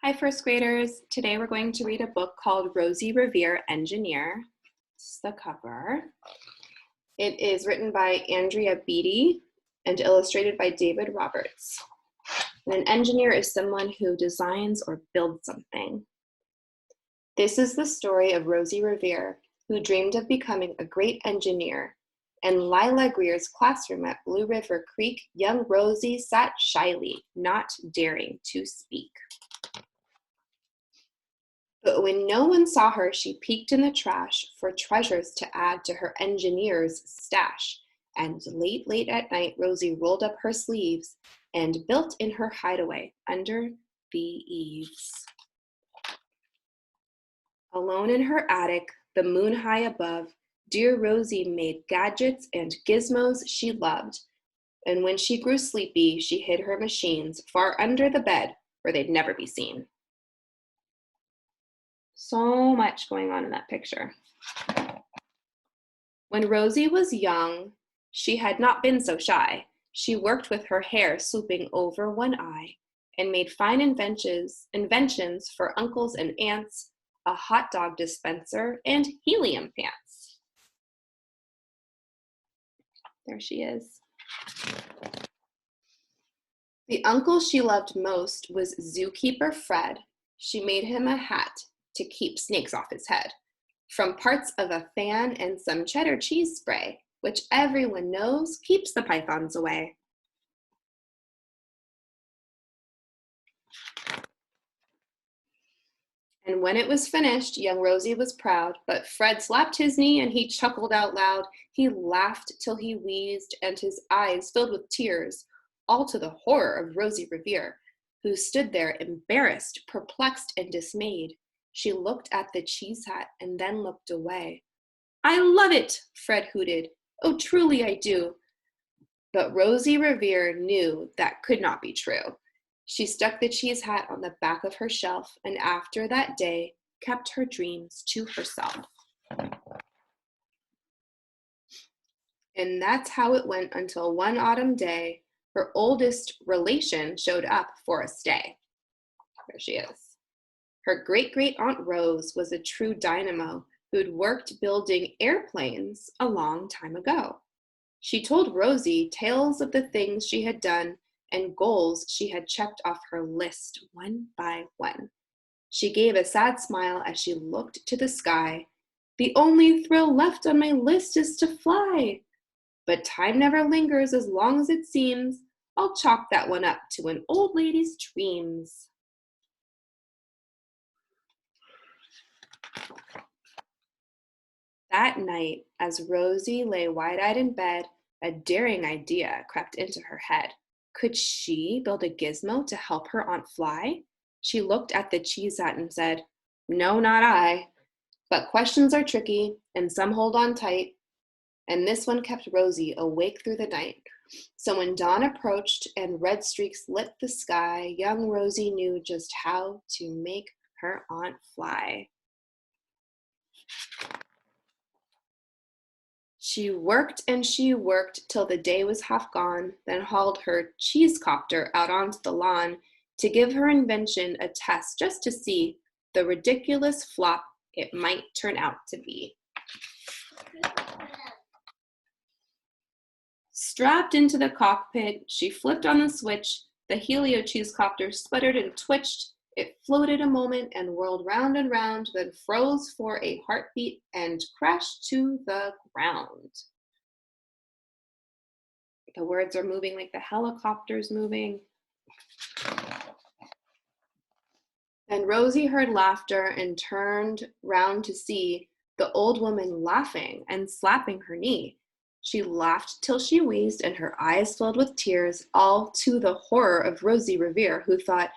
Hi, first graders. Today we're going to read a book called Roise Revere, Engineer. This is the cover. It is written by Andrea Beatty and illustrated by David Roberts. And an engineer is someone who designs or builds something. This is the story of Roise Revere, who dreamed of becoming a great engineer. In Lila Greer's classroom at Blue River Creek, young Rosie sat shyly, not daring to speak. But when no one saw her, she peeked in the trash for treasures to add to her engineer's stash. And late at night, Rosie rolled up her sleeves and built in her hideaway under the eaves. Alone in her attic, the moon high above, dear Rosie made gadgets and gizmos she loved. And when she grew sleepy, she hid her machines far under the bed where they'd never be seen. So much going on in that picture. When Rosie was young, she had not been so shy. She worked with her hair swooping over one eye and made fine inventions for uncles and aunts, a hot dog dispenser, and helium pants. There she is. The uncle she loved most was zookeeper Fred. She made him a hat to keep snakes off his head, from parts of a fan and some cheddar cheese spray, which everyone knows keeps the pythons away. And when it was finished, young Rosie was proud, but Fred slapped his knee and he chuckled out loud. He laughed till he wheezed and his eyes filled with tears, all to the horror of Roise Revere, who stood there embarrassed, perplexed, and dismayed. She looked at the cheese hat and then looked away. "I love it," Fred hooted. "Oh, truly I do." But Roise Revere knew that could not be true. She stuck the cheese hat on the back of her shelf and after that day kept her dreams to herself. And that's how it went until one autumn day, her oldest relation showed up for a stay. There she is. Her great-great-aunt Rose was a true dynamo who'd worked building airplanes a long time ago. She told Rosie tales of the things she had done and goals she had checked off her list one by one. She gave a sad smile as she looked to the sky. "The only thrill left on my list is to fly. But time never lingers as long as it seems. I'll chalk that one up to an old lady's dreams." That night, as Rosie lay wide-eyed in bed, a daring idea crept into her head. Could she build a gizmo to help her aunt fly? She looked at the cheese hat and said, "No, not I. But questions are tricky, and some hold on tight." And this one kept Rosie awake through the night. So when dawn approached and red streaks lit the sky, young Rosie knew just how to make her aunt fly. She worked and she worked till the day was half gone, then hauled her cheese copter out onto the lawn to give her invention a test just to see the ridiculous flop it might turn out to be. Strapped into the cockpit, she flipped on the switch. The helio cheese copter sputtered and twitched. It floated a moment and whirled round and round, then froze for a heartbeat and crashed to the ground. The words are moving like the helicopter's moving. And Rosie heard laughter and turned round to see the old woman laughing and slapping her knee. She laughed till she wheezed and her eyes filled with tears, all to the horror of Roise Revere, who thought,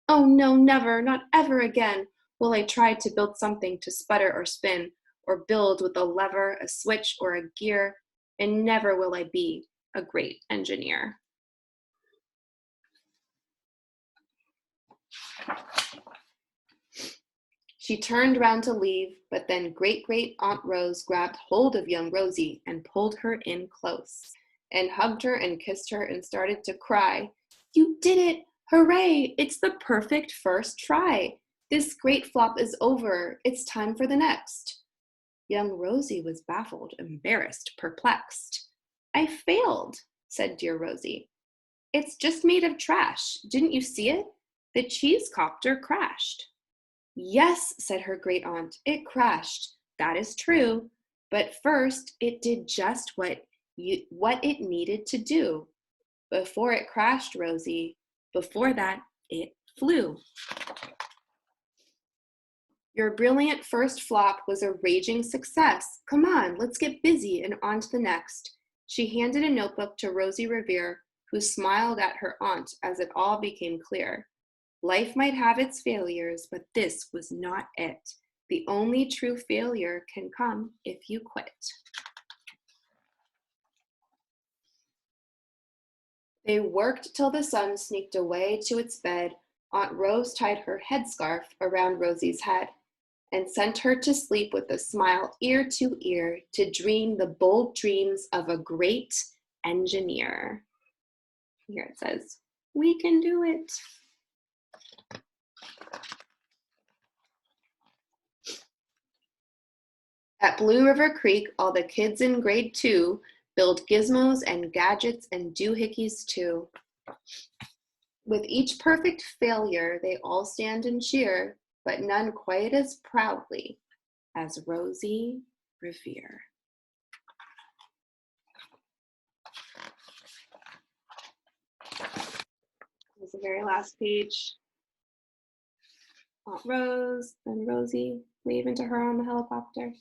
"Oh no, never, not ever again will I try to build something to sputter or spin, or build with a lever, a switch, or a gear, and never will I be a great engineer." She turned round to leave, but then great-great-aunt Rose grabbed hold of young Rosie and pulled her in close, and hugged her and kissed her and started to cry. "You did it! Hooray! It's the perfect first try. This great flop is over. It's time for the next. Young Rosie was baffled, embarrassed, perplexed. I failed, said dear Rosie. It's just made of trash. Didn't you see it? The cheese copter crashed. Yes, said her great aunt, it crashed. That is true. But first, it did just what it needed to do. Before it crashed, Rosie, before that, it flew. Your brilliant first flop was a raging success. Come on, let's get busy and on to the next. She handed a notebook to Roise Revere, who smiled at her aunt as it all became clear. Life might have its failures, but this was not it. The only true failure can come if you quit. They worked till the sun sneaked away to its bed. Aunt Rose tied her headscarf around Rosie's head and sent her to sleep with a smile ear to ear to dream the bold dreams of a great engineer. Here it says, we can do it. At Blue River Creek, all the kids in grade 2 build gizmos and gadgets and doohickeys too. With each perfect failure, they all stand and cheer, but none quite as proudly as Roise Revere. This is the very last page. Aunt Rose and Rosie waving to her on the helicopter.